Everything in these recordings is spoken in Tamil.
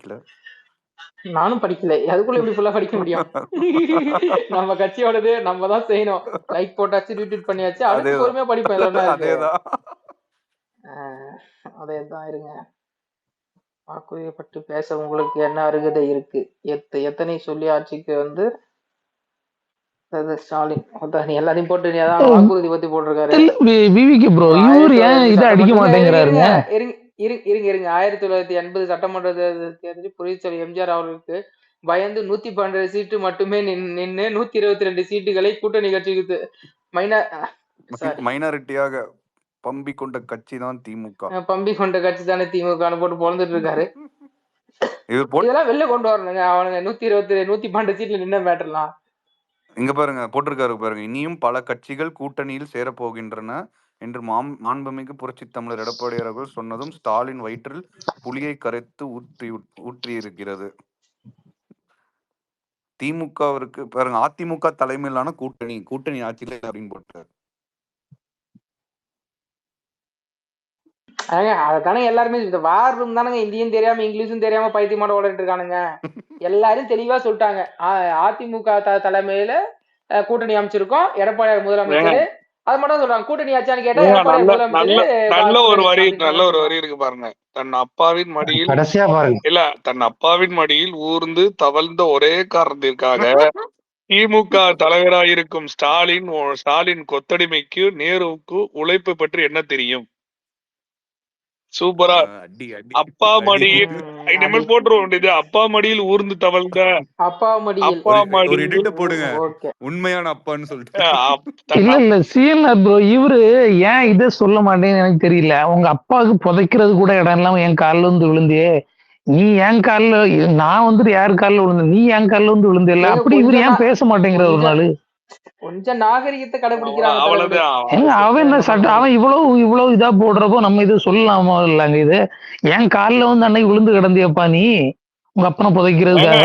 படிக்கல. நானும் படிக்கல. அதுக்குள்ள எப்படி ஃபுல்லா படிக்க முடியும்? நம்ம கட்சியோடது நம்ம தான் செய்யணும். லைக் போட்டாச்சு, ரீட்வீட் பண்ணியாச்சு. அடுத்து அதேதான். பொறுமையா படிப்பேன். இதுல என்ன இருக்கு? அதேதான். அதேதான் இருங்க. வாக்குறுதியை பற்றி பேச உங்களுக்கு என்ன அருகதை இருக்கு? எத்தனை சொல்லி ஆட்சிக்கு வந்து ஸ்டாலின் எல்லாத்தையும் போட்டு நீ அதான் வாக்குறுதி பத்தி போட்டிருக்காரு. விவிக்கு ப்ரோ இவர் ஏன் இதை அடிக்க மாட்டேங்கிறாருங்க? இருங்க 1980 சட்டமன்ற தேர்தலில் புரட்சித்தலைவர் எம்ஜிஆர் அவர்களுக்கு பயந்து 112 சீட்டு மட்டுமே நின்று 122 சீட்டுகளை கூட்டணி கட்சிக்கு மைனாரிட்டியாக பம்பி கொண்ட கட்சி தான் திமுக. பம்பி கொண்ட கட்சி தானே திமுக போட்டு பொழந்துட்டு இருக்காரு. இதெல்லாம் வெளில கொண்டு வரணுங்க. அவனுங்க 112 சீட்ல நின்ன மேட்டர்லாம் இங்க பாருங்க போட்டிருக்காரு பாருங்க. இனியும் பல கட்சிகள் கூட்டணியில் சேரப்போகின்றன என்று மாண்புமிகு புரட்சி தமிழர் எடப்பாடியார் அவர்கள் சொன்னதும் ஸ்டாலின் வயிற்றில் புலியை கரைத்து ஊற்றியிருக்கிறது. திமுகவிற்கு பாருங்க, அதிமுக தலைமையிலான கூட்டணி ஆட்சியில் அப்படின்னு போட்டார். அதுதானே எல்லாருமே இந்த வார் ரூம் தானங்க இந்தியும் தெரியாம இங்கிலீஷும் தெரியாம பைத்தியமாட ஓடிட்டு இருக்கானுங்க. எல்லாரும் தெளிவா சொல்லிட்டாங்க. அதிமுக தலைமையில கூட்டணி அமைச்சிருக்கோம், எடப்பாடி முதலமைச்சர். அது மட்டும் சொல்றாங்க. கூட்டணி ஆச்சான்னு கேட்டா எடப்பாடி முதலமைச்சர். நல்ல ஒரு வரி இருக்கு பாருங்க. தன் அப்பாவின் மடியில் இல்ல தன் அப்பாவின் மடியில் ஊர்ந்து தவழ்ந்த ஒரே காரணத்திற்காக திமுக தலைவராயிருக்கும் ஸ்டாலின் கொத்தடிமைக்கு நேருவுக்கு உழைப்பு பற்றி என்ன தெரியும்? சூப்பரா. அப்பா மடியில் இனிமேல் போட்டுருவோம் வேண்டியது. அப்பா மடியில் ஊர்ந்து தவழ்ந்த போடுங்க. உண்மையான அப்பான்னு சொல்லிட்டு இல்ல சிஎன்ஆர் ப்ரோ இவரு ஏன் இதை சொல்ல மாட்டேன்னு எனக்கு தெரியல. உங்க அப்பாவுக்கு புதைக்கிறது கூட இடம் இல்லாம என் காலில் வந்து விழுந்தே, நீ என் காலில் நான் வந்துட்டு யார் காலில் விழுந்த, நீ என் காலில் வந்து விழுந்தில்ல, அப்படி இவரு ஏன் பேச மாட்டேங்கிற ஒரு நாள்? கொஞ்சம் நாகரிகத்தை கடைபிடிக்கிறாங்க. அவன் என்ன சட்டம், அவன் இவ்வளவு இதா போடுறப்போ நம்ம இது சொல்லலாமா இல்லங்க? இது என் காலில் வந்து அன்னைக்கு விழுந்து கிடந்தியப்பா நீ உங்க அப்பனை புதைக்கிறதுக்காக.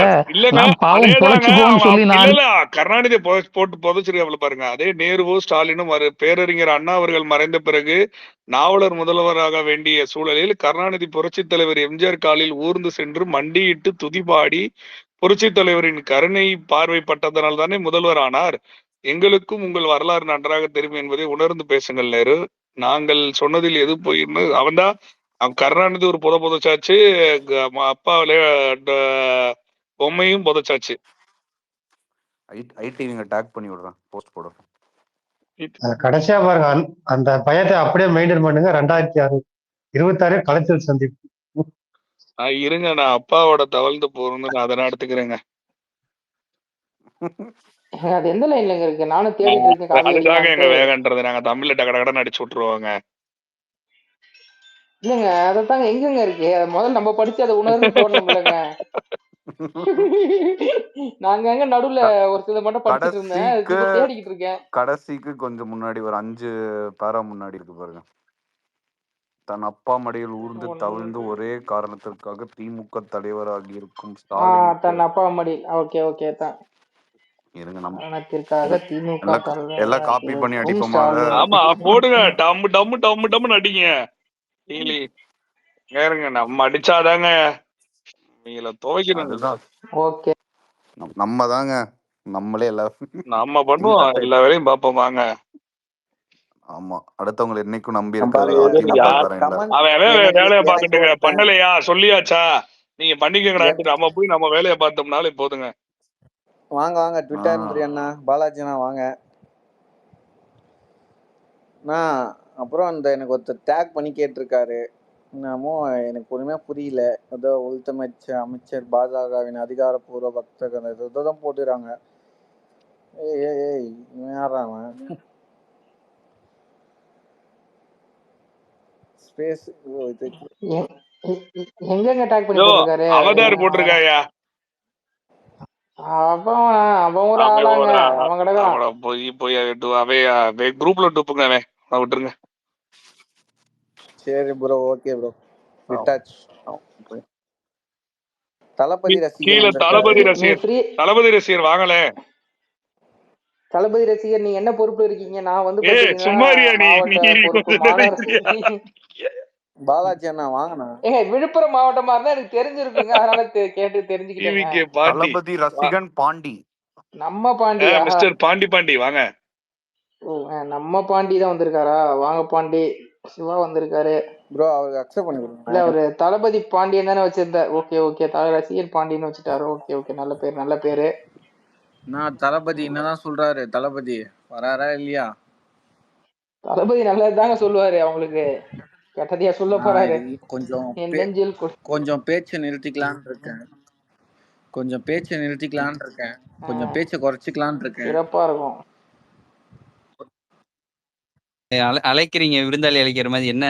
பாவம் புதைச்சுக்கோன்னு சொல்லி நான் கருணாநிதி போட்டு புதைச்சிருக்காப்ல பாருங்க. அதே நேருவோ ஸ்டாலினும் பேரறிஞர் அண்ணா அவர்கள் மறைந்த பிறகு நாவலர் முதல்வராக வேண்டிய சூழலில் கருணாநிதி புரட்சி தலைவர் எம்ஜிஆர் காலில் ஊர்ந்து சென்று மண்டியிட்டு துதிபாடி புரட்சி தலைவரின் கருணை பார்வைப்பட்டதனால் தானே முதல்வர் ஆனார். எங்களுக்கும் உங்கள் வரலாறு நன்றாக தெரியும் என்பதை உணர்ந்து பேசுங்கள் நேரு. நாங்கள் சொன்னதில் எது போயிருந்து அவன்தான் கருணாநிதி ஒரு புதைச்சாச்சு, அப்பா பொம்மையும் புதைச்சாச்சு. கடைசியா பாருங்க, அந்த பயத்தை அப்படியே மெயின்டைன் பண்ணுங்க. 2026 கலைச்சல் சந்திப்பு. இருங்க, நான் அப்பாவோட தவழ்ந்து போறேன்னு நான் அதெல்லாம் எடுத்துக்கிறேங்க. அது எந்த லைன்ல இருக்கு? நானும் தேடிட்டு இருக்கேன். அதுதாங்க எங்க வேகன்றது. நாங்க தமிழ்ல டகடகடன்னு அடிச்சு விட்டுருவோங்க. இல்லங்க, அதத்தாங்க எங்கங்க இருக்கு? முதல்ல நம்ம படிச்சு அதை உணர்ந்து போடணும் இல்லங்க. நாங்க எங்க நடுவுல ஒரு சில மட்டும் படிச்சுட்டு இருந்தேன், தேடிக்கிட்டு இருக்கேன். கடைசிக்கு கொஞ்சம் முன்னாடி ஒரு 5 பேரா முன்னாடி இருக்கு பாருங்க. தன் அப்பா மடியில் ஊர்ந்து தவிழ்ந்து ஒரே காரணத்திற்காக திமுக தலைவராகி இருக்கும் ஸ்டாலின். தன் அப்பா மடியில். ஓகே ஓகே தான். எல்லாம் காப்பி பண்ணி அடிப்போமா? ஆமா போடுங்க. டம்மு டம்மு டம்மு டம்முன்னு அடிங்க. ஏறுங்க, நம்ம அடிச்சாதாங்க துவைக்கணும். ஓகே, நம்ம தாங்க நம்மளே நம்ம பண்ணுவோம், எல்லா வேலையும் பாப்போம் வாங்க. ஆமா, அடுத்தவங்களை என்னைக்கும் நம்பி இருக்காது. அவன் வேலையை பார்த்துட்டுங்க. பண்ணலையா சொல்லியாச்சா, நீங்க பண்ணிக்கங்கடா. நம்ம போய் நம்ம வேலையை பார்த்தோம்னாலே போதுங்க. வாங்க வாங்க ட்விட்டர் அண்ணா பாலாஜிண்ணா வாங்க. அப்புறம் அந்த எனக்கு ஒருத்தர் டேக் பண்ணி கேட்டிருக்காரு. இன்னமும் எனக்கு பொறுமையா புரியல. ஏதோ உள்துறை அமைச்சர் பாஜகவின் அதிகாரப்பூர்வ பக்தர்கள் ஏதோ போட்டுறாங்க. ஏய் யாராவன் ஸ்பேஸ் எங்க டேக் பண்ணி போட்டுருக்காரு? அவதார் போட்டுருக்காயா? குரூப்ல டூப்புங்க விட்டுருங்க. சரி ப்ரோ, ஓகே ப்ரோ, விட்டாச்சு. தளபதி ரசிகர், தளபதி ரசிகர் வாங்கல. தளபதி ரசிகர் நீங்க என்ன பொறுப்புல இருக்கீங்க? நான் வந்து பாலாஜி அண்ணா வாங்கண்ணா. ஏங்க விழுப்புரம் மாவட்டமா இருந்தா எனக்கு தெரிஞ்சிருக்குங்க, அதனால கேட்டு தெரிஞ்சுக்கிட்டேங்க. டிவிகே பாண்டி தளபதி ரசிகன் பாண்டி. நம்ம பாண்டியா? மிஸ்டர் பாண்டி பாண்டி வாங்க. ஓ, நம்ம பாண்டி தான் வந்திருக்காரா? வாங்க பாண்டி. சிவா வந்திருக்காரு. ப்ரோ அவருக்கு அக்செப்ட் பண்ணி இல்ல கொடுங்க. ஒரு தளபதி பாண்டியன் தானே வச்சிருந்தார். ஓகே ஓகே, ரசிகர் பாண்டியன் வச்சுட்டாரு. ஓகே ஓகே, நல்ல பேர் நல்ல பேரு. நான் தளபதி என்னதான் சொல்றாரு? தளபதி வராரா இல்லையா? தளபதி நல்லதுதாங்க சொல்லுவாரு. அவங்களுக்கு கெட்டதையா சொல்ல போறாரு? கொஞ்சம் என் நெஞ்சில் கொஞ்சம் பேச்சை நிறுத்திக்கலான்னு இருக்கேன். கொஞ்சம் பேச்சை குறைச்சிக்கலான்னு இருக்கேன். சிறப்பா இருக்கும். அழைக்கிறீங்க, விருந்தாளி அழைக்கிற மாதிரி. என்ன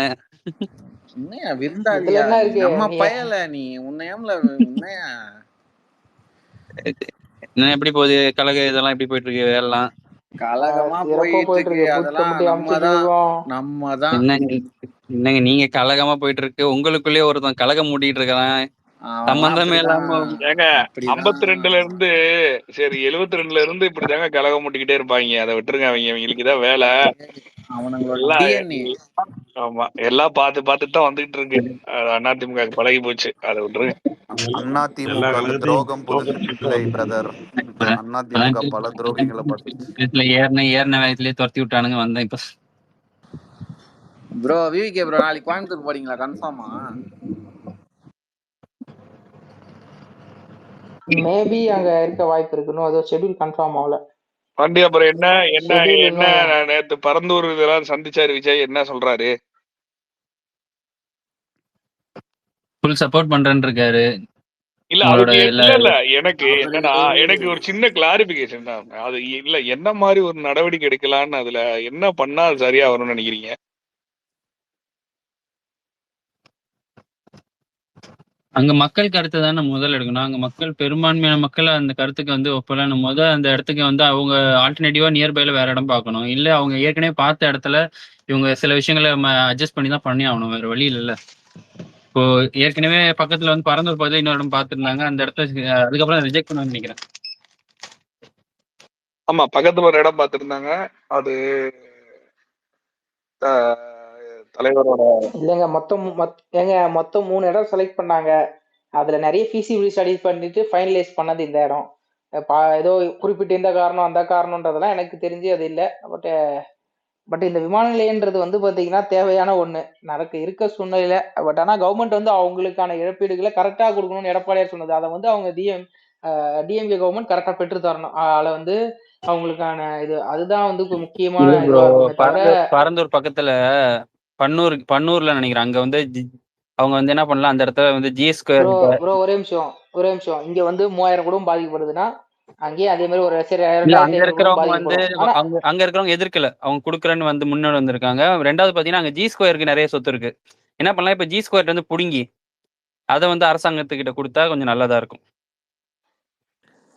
உண்மையா விருந்தாளியா? இதுல என்ன இருக்கு? நம்ம பயல நீ உன்னையாம்ல உண்மையா? என்ன எப்படி போகுது கழக? இதெல்லாம் எப்படி போயிட்டு இருக்கு வேலைலாம்? கலகமா சிறப்பா போயிட்டு இருக்கு. அதெல்லாம் நம்மதான். என்னங்க நீங்க கலகமா போயிட்டு இருக்கு, உங்களுக்குள்ளேயே ஒருத்தன் கலகம் மூட்டிட்டு இருக்கான். சம்பந்தமே இல்லாம. ஏங்க 52ல இருந்து சரி 72ல இருந்து இப்படிதாங்க கலகம் மூட்டிக்கிட்டே இருப்பாங்க. அதை விட்டுருங்க, அவங்களுக்கு இதான் வேலை. ஆமா, எல்லாம் பார்த்துட்டு தான் வந்துகிட்டு இருக்கு. அதிமுக பழகி போச்சு, அதை விட்டுருங்க. அதிமுக துரோகம் புதுசில்லை பிரதர். அதிமுக பல துரோகிகளை பார்த்து ஏறின வயசுலயே துரத்தி விட்டானுங்க. வந்தேன் இப்ப. ப்ரோ விவிகே ப்ரோ நாளைக்கு கோயம்புத்தூர் போறீங்களா? கன்ஃபார்மா? மேபி அங்க இருக்க வாய்ப்பு இருக்குன்னு அதோ ஷெட்யூல் கன்ஃபார்ம் ஆகல. பாண்டி அப்புறம் என்ன நேத்து பரந்தூர் இதெல்லாம் சந்திச்சாரு விஜய், என்ன சொல்றாரு? ஃபுல் சப்போர்ட் பண்றேன்னு இருக்காரு. இல்ல அதுக்கு இல்ல எனக்கு என்னன்னா, எனக்கு ஒரு சின்ன கிளாரிபிகேஷன் தான். அது இல்ல என்ன மாதிரி ஒரு நடவடிக்கை எடுக்கலான்னு, அதுல என்ன பண்ணா சரியா வரும்னு நினைக்கிறீங்க? அங்க மக்கள் கருத்து தானே முதல் எடுக்கணும். அங்க மக்கள் பெரும்பான்மையான மக்கள் அந்த கருத்துக்கு வந்து ஒப்பலன்னும் போது அந்த இடத்துக்கு வந்து அவங்க ஆல்டர்னேட்டிவா நியர்பைல வேற இடம் பார்க்கணும். இல்ல அவங்க ஏற்கனவே பார்த்த இடத்துல இவங்க சில விஷயங்களை அட்ஜஸ்ட் பண்ணி தான் பண்ணி ஆகணும், வேற வழி இல்ல. இப்போ ஏற்கனவே பக்கத்துல வந்து பரந்தூர் பகுதியில் இன்னொரு இடம் பார்த்துருந்தாங்க, அந்த இடத்த அதுக்கப்புறம் ரிஜெக்ட் பண்ண நினைக்கிறேன். ஆமா, பக்கத்துல ஒரு இடம் பார்த்திருந்தாங்க. அது தலைவரோட இல்லைங்க, மொத்தம் 3 இடம் செலக்ட் பண்ணாங்க. அதுல நிறைய feasibility ஸ்டடிஸ் பண்ணிட்டு ஃபைனலைஸ் பண்ணது இந்த இடம். ஏதோ குறிப்பிட்ட இந்த காரணம் அந்த காரணம்ன்றதெல்லாம் எனக்கு தெரிஞ்சு அது இல்லை. பட் இந்த விமான நிலையன்றது வந்து பாத்தீங்கன்னா தேவையான ஒண்ணு இருக்க சூழ்நிலையில. பட் ஆனா கவர்மெண்ட் வந்து அவங்களுக்கான இழப்பீடுகளை கரெக்டா கொடுக்கணும்னு எடப்பாடியார் சொன்னது. அதை வந்து அவங்க டிஎம்கே கவர்மெண்ட் கரெக்டா பெற்று தரணும். அதுல வந்து அவங்களுக்கான அதுதான் வந்து முக்கியமான இதுவா இருக்குமே தவிர. பரந்தூர் பக்கத்துல பன்னூர்ல நினைக்கிறேன். அங்க வந்து அவங்க வந்து என்ன பண்ணலாம், அந்த இடத்துல வந்து ஜிஎஸ் ப்ரோ ஒரே நிமிஷம். இங்க வந்து 3000 குடும்பம் பாதிக்கப்படுதுன்னா அங்கேயே அதே மாதிரி ஒரு அங்க இருக்கிறவங்க வந்து அங்க இருக்கிறவங்க எதிர்க்கல, அவங்க குடுக்கறன்னு வந்து முன்னாடி வந்திருக்காங்க. ரெண்டாவது பாத்தீங்கன்னா அங்க ஜி ஸ்கொயருக்கு நிறைய சொத்து இருக்கு. என்ன பண்ணலாம், இப்ப ஜி ஸ்கொயர் வந்து புடுங்கி அதை வந்து அரசாங்கத்துக்கிட்ட கொடுத்தா கொஞ்சம் நல்லதா இருக்கும்.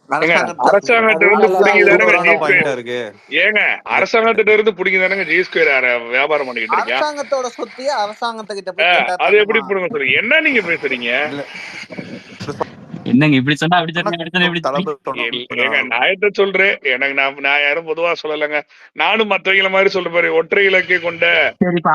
அரசாங்கத்திட்ட இருந்து புடிங்கி ஜி ஸ்கொயர் வியாபாரம் பண்ணிக்கிட்டு இருக்கீங்க. அரசாங்கத்தோட சொத்தையே அரசாங்கத்துக்கிட்ட போய் அது எப்படி புடுங்க சொல்றீங்க? என்ன நீங்க பேசுறீங்க? என்னங்க இப்படி சொன்னா அப்படி நான் சொல்றேன். எனக்கு நான் யாரும் பொதுவா சொல்லலைங்க. நானும் மத்தவங்கள மாதிரி சொல்ற மாதிரி ஒற்றை இலக்கை கொண்ட. இப்ப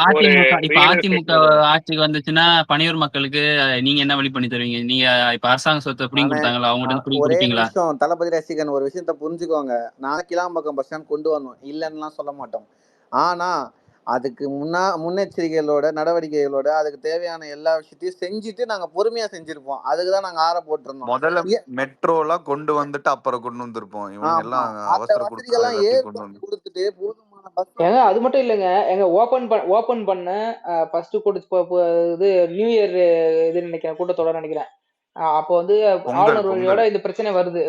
அதிமுக ஆட்சிக்கு வந்துச்சுன்னா பணியூர் மக்களுக்கு நீங்க என்ன வழி பண்ணி தருவீங்க? நீங்க இப்ப அரசாங்க சொத்தை பிடிங்கி கொடுத்தாங்களா, அவங்க ஒரே நிமிஷம் தளபதி ரசிகன் ஒரு விஷயத்த புரிஞ்சுக்கோங்க. நான் கிளாம்பக்கம் பஸ் ஸ்டாண்ட் கொண்டு வரணும் இல்லைன்னா சொல்ல மாட்டோம். ஆனா அதுக்கு முன்னெச்சரிக்கைகளோட நடவடிக்கைகளோட அதுக்கு தேவையான எல்லா விஷயத்தையும் செஞ்சுட்டு நாங்க பொறுமையா செஞ்சிருப்போம். அதுக்குதான் நாங்க ஆற போட்டிருந்தோம். முதல்ல மெட்ரோ எல்லாம் கொண்டு வந்துட்டு அப்புறம் கொண்டு வந்திருப்போம். இவங்க எல்லாம் கொடுத்துட்டு போதுமான பஸ். ஏங்க அது மட்டும் இல்லைங்க, எங்க ஓபன் பண்ண ஃபர்ஸ்ட் இது நியூ இயர் இது நினைக்கிறேன், கூட்டத்தொடர் நினைக்கிறேன். அப்போ வந்து ஆளுநர் வழியோட இந்த பிரச்சனை வருது.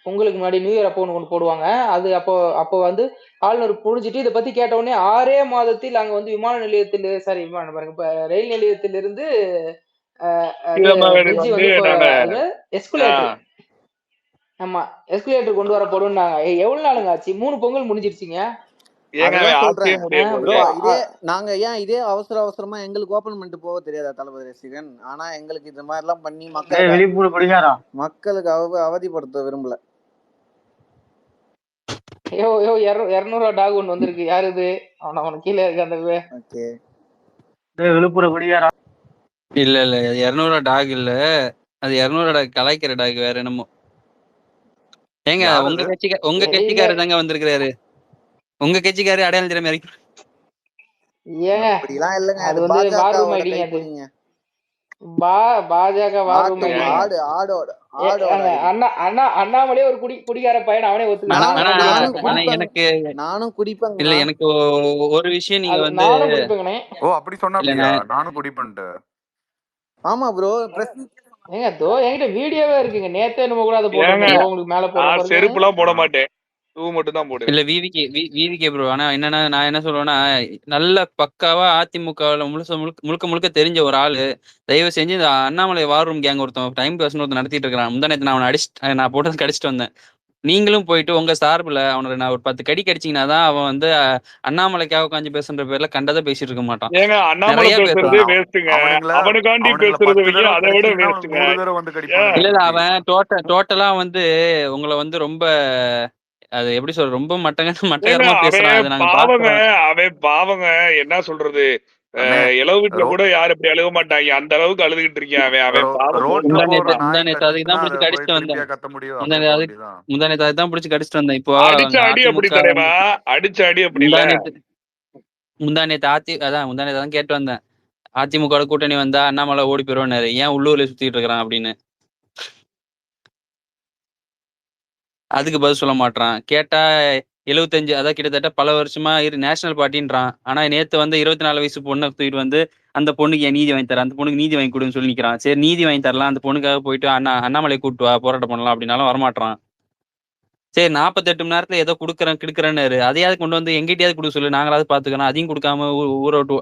பொங்கலுக்கு முன்னாடி நியூ இயர் அப்போ ஒன்று போடுவாங்க. அது அப்போ வந்து ஆளுநர் புரிஞ்சுட்டு இதை பத்தி கேட்ட உடனே 6 மாதத்தில் அங்க வந்து ரயில் நிலையத்திலிருந்து எஸ்குலேட்டர் கொண்டு வர போடுனாங்க. எவ்வளவு நாளுங்க ஆச்சு? 3 பொங்கல் முடிஞ்சிருச்சுங்க. நாங்க ஏன் இதே அவசரமா எங்களுக்கு ஓபன் பண்ணிட்டு போக தெரியாதா தளபதி ரசிகன்? ஆனா எங்களுக்கு இந்த மாதிரி எல்லாம் பண்ணி மக்களுக்கு அவதிப்படுத்த விரும்பல. 200 டாக் ஒண்ணு வந்திருக்கு. யாரு இது? அவனுக்கு கீழே இருக்கு அந்த. விழுப்புர குடிகாரா இல்ல 200 டாக் இல்ல, அது 200 டாக் கலாய்க்கிற டாக் வேற என்னமோ. ஏங்க யார் உங்க அது? உங்க சரிங்க கட்சிக்காரர் தாங்க வந்திருக்கிறாரு. உங்க கட்சிக்காரு அடையாளம் தெரியாம இறக்கி. ஏங்க அப்படிலாம் இல்லைங்க, அது அது வந்து வார் ரூம் பாஜகவோட ஐடிங்க. அது கைக்குடிங்க. பாஜக வார் ரூம் ஆட்டு ஐடிங்க. ஆடோட ஏங்க ஐடி. அண்ணாமலே ஒரு குடிகார பையன், அவனே ஆனா ஒத்துக்கிட்டான். ஆனா நான் நானும் குடிக்க மாட்டேன். ஆனா குடிப்பேங்க, எனக்கு நானும் இல்ல குடிப்பேங்கண்ணா. எனக்கு ஒரு விஷயம் நீங்க அது வந்து நானும் குடிப்பேங்கண்ணே. ஓ அப்படி சொன்னா இல்ல அப்படியா? நானும் குடிப்பேன்ட்டு. ஆமா ப்ரோ, பிரஸ் ஏங்க தோ என்கிட்ட வீடியோவே இருக்குங்க. நேத்தே என்னமோ கூட அதை ஏங்க போட்டிருந்தேன். தோ உங்களுக்கு மேல போடுற பாருங்க. செருப்புலாம் போட ஆ. மாட்டேன், ஷூ மட்டும் தான் போடுவேன். இல்ல விவிகே ப்ரோ. ஆனா என்னன்னா நான் என்ன சொல்லுவேன்னா, நல்ல பக்காவா அதிமுகவுல முழுக்க முழுக்க தெரிஞ்ச ஒரு ஆளு தயவு செஞ்சு இந்த அண்ணாமலை வார் ரூம் கேங் ஒருத்தன் டைம் பாஸ் ஒருத்தன் நடத்திட்டு இருக்கிறான். முந்தானேத்து நான் அவனை நான் போட்டு கடிச்சிட்டு வந்தேன். நீங்களும் போயிட்டு உங்க சார்புல அவனை நான் ஒரு 10 கடி கடிச்சீங்கன்னா தான் அவன் வந்து அண்ணாமலைக்காக உட்காந்து பேசுன்ற பேர்ல கண்டதை பேசிட்டு இருக்க மாட்டான். ஏங்க அண்ணாமலை நிறைய பேசுறதே பேசுறான். வேஸ்ட்டுங்க, அவனுங்கள அவனுக்காண்டி அவனுங்கள பேசுறது 10 தடவை அதை விட கடிச்சீங்கன்னா அவனுக்கு வேஸ்ட்டுங்க. 100 தடவை வந்து ஏன் கடிப்பானுங்க இல்ல திருப்பி. அவன் டோட்டலா வந்து உங்களை வந்து ரொம்ப அது எப்படி சொல்ற ரொம்ப ஏங்க மட்டகரமா பேசுறான். அது நாங்க அவன் பாக்குறோம். பாவங்க, என்ன சொல்றது, அண்ணே இளவு வீட்டுல ரோ கூட யாரும் இப்படி அழுக மாட்டாங்க, அந்த அளவுக்கு அழுதுகிட்டு இருக்கேன். அவன் பாவம் ரோட்ல மோசம். போற முந்தா நாய் நேத்து அதுக்கு கத்துச்சுன்னா தான் அதை பிடிச்சி போய் கடிச்சிட்டு வந்தேன். திருப்பியா கத்த முடியும்? அப்படியே போக வேண்டியதான். முந்தா நேத்து அதுதான் பிடிச்சி கடிச்சிட்டு வந்தேன். இப்போ அடிச்ச அங்க அடி அப்படி அதிமுக தலைவா, அடிச்ச அடி அப்படி இல்ல. முந்தா நேத்து அதான் கேட்டு வந்தேன். அதிமுக கூட்டணி வந்தா அண்ணாமலை ஓடி போயிருவாரு, ஏன் உள்ளூர்ல சுத்திட்டு இருக்கிறான் அப்படின்னு. அதுக்கு பதில் சொல்ல மாட்டான். கேட்டா 75 அதான் கிட்டத்தட்ட பல வருஷமா நேஷனல் பார்ட்டின்றான். ஆனா நேத்து வந்து 24 வயசு பொண்ணை தூக்கிட்டு வந்து அந்த பொண்ணுக்கு என் நீதி வாங்கி தரேன், அந்த பொண்ணுக்கு நீதி வாங்கி கொடுன்னு சொல்லி நிக்கிறான். சரி நீதி வாங்கி தரலாம், அந்த பொண்ணுக்காக போயிட்டு அண்ணாமலை கூட்டு வா போராட்டம் பண்ணலாம் அப்படின்னாலும் வரமாட்டான். சரி 48 மணி நேரத்துல ஏதோ கிடுக்குறேன்னு அதையாவது கொண்டு வந்து எங்கிட்டயாவது கொடுக்க சொல்லு, நாங்களாவது பாத்துக்கிறோம். அதையும் கொடுக்காம ஊரை விட்டு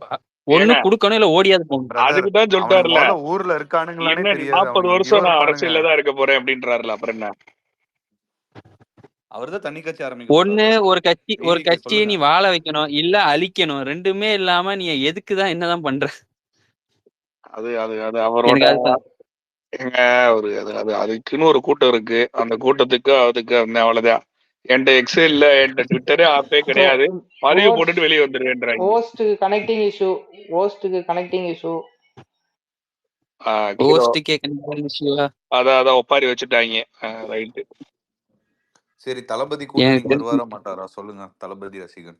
ஒண்ணு கொடுக்கணும் இல்ல ஓடியாது போகணும். பிரதர் அதுக்குதான் அவனுக்கு சொல்லிட்டாருல, முதல்ல ஊர்ல இருக்கானுங்களானே என்ன தெரியாது. 40 அவனுக்கு எங்கேயோ வருஷம் நான் இருப்பானுங்க. அரசியல்ல தான் இருக்க போறேன் அப்படின்றாருல, அப்புறம் என்ன. அவர்தான் தண்ணி கட்சி ஆரம்பிக்க ஒண்ணு போறாரு. ஒரு டிவிக்கு கட்சியை சொல்லுங்க. நீ வாழ வைக்கணும், இல்ல அழிக்கணும். ரெண்டுமே இல்லாம நீ எதுக்குதான் என்னதான் பண்ற? அது அது அது அவரோட எனக்கு அதுதான். ஏங்க ஒரு அதுக்குன்னு ஒரு கூட்டம் இருக்கு, அந்த கூட்டத்துக்கு அதுக்கு அவ்வளவுதான். என்கிட்ட எக்ஸே இல்ல, என்கிட்ட ட்விட்டரே ஆப்பே கிடையாது, பதிவு போட்டுட்டு வெளியே வந்துருவேன்றாங்க. ஹோஸ்டுக்கு கனெக்டிங் இஷ்யூ ஹோஸ்டுக்கே கண்டிப்பா அதான் ஒப்பாரி வச்சுட்டாங்க. ரைட்டு. சரி தளபதி கூட்டணிக்கு வருவாரா மாட்டாரா சொல்லுங்க, தளபதி ரசிகன்.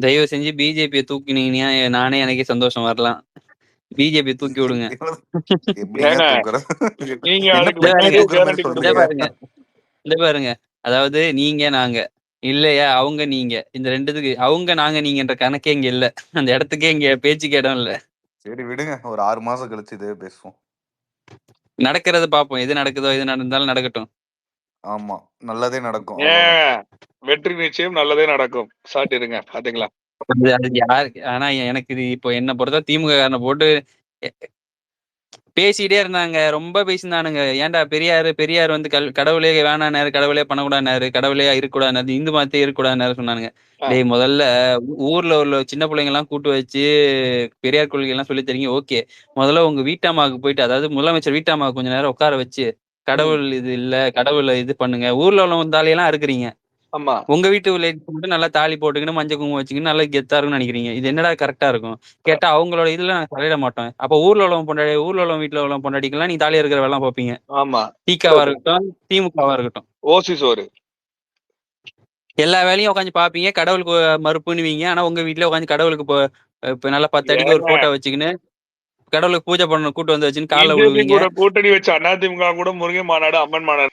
தயவு செஞ்சு பிஜேபியை தூக்கினீங்கன்னா நானே எனக்கே சந்தோஷம் வரலாம். பிஜேபி தூக்கி விடுங்க. எப்படிங்க தூக்குறது? நீங்க என்ன அதுக்கு பிளான் முன்னாடியே தூக்குற மாதிரி கேரண்டி சொல்றீங்க? இந்த பாருங்க, அதாவது நீங்க நாங்க இல்லையா, அவங்க நீங்க, இந்த ரெண்டுத்துக்கு அவங்க நாங்க நீங்கன்ற கணக்கே இங்க இல்ல. அந்த இடத்துக்கே இங்க பேச்சுக்கு இடம் இல்ல. சரி விடுங்க, ஒரு 6 மாசம் கழிச்சு இதே பேசுவோம். நடக்கிறத பாப்போம், எது நடக்குதோ எது நடந்தாலும் நடக்கட்டும். ஆமா நல்லதே நடக்கும். வெற்றி நிச்சயம் நல்லதே நடக்கும். சாட்டிருங்க பாத்தீங்களா. அது யாருக்கு ஆனா எனக்கு இது இப்போ என்ன பொறுத்த திமுக காரனை போட்டு பேசிட்டே இருந்தாங்க, ரொம்ப பேசினானுங்க. ஏன்டா பெரியார் வந்து கடவுளே வேணானாரு, கடவுளே பண்ணக்கூடாதுனாரு, கடவுளே இருக்கக்கூடாது, இந்து மதத்தை இருக்கக்கூடாதுனாரு சொன்னானுங்க. டேய் முதல்ல ஊர்ல உள்ள சின்ன பிள்ளைங்க எல்லாம் கூட்டு வச்சு பெரியார் கொள்கை எல்லாம் சொல்லி தரீங்க, ஓகே. முதல்ல உங்க வீட்டாமாவுக்கு போயிட்டு, அதாவது முதலமைச்சர் வீட்டாமாவுக்கு கொஞ்ச நேரம் உட்கார வச்சு கடவுள் இது இல்ல, கடவுளை இது பண்ணுங்க. ஊர்ல உள்ள தாலியெல்லாம் இருக்கிறீங்க, ஆமா உங்க வீட்டு மட்டும் நல்லா தாலி போட்டுக்கின்னு மஞ்சள் குங்குமம் வச்சுக்கின்னு நல்லா கெத்தா இருக்குன்னு நினைக்கிறீங்க. இது என்னடா கரெக்டா இருக்கும்? கேட்டா அவங்களோட இதுல நான் தலையிட மாட்டோம். அப்ப ஊர்ல உள்ளவங்க வீட்டுல உள்ள பொண்டாட்டிக்கெல்லாம் நீ தாலியா இருக்கிற வேலை பார்ப்பீங்க. ஆமா திகாவா இருக்கட்டும், திமுகவா இருக்கட்டும், ஓசி சோறு எல்லா வேலையும் உட்காந்து பாப்பீங்க. கடவுளுக்கு மறுப்புன்னுவீங்க. ஆனா உங்க வீட்டுல உட்காந்து கடவுளுக்கு இப்ப நல்லா 10 அடிக்கு ஒரு போட்டோ வச்சுக்கின்னு கடவுளுக்கு பூஜை பண்ணணும் கூட்டு வந்து வச்சுன்னு காலைல விழுவீங்க. கூட்டணி வச்சு அதிமுக கூட முருகன் மாநாடு, அம்மன் மாநாடு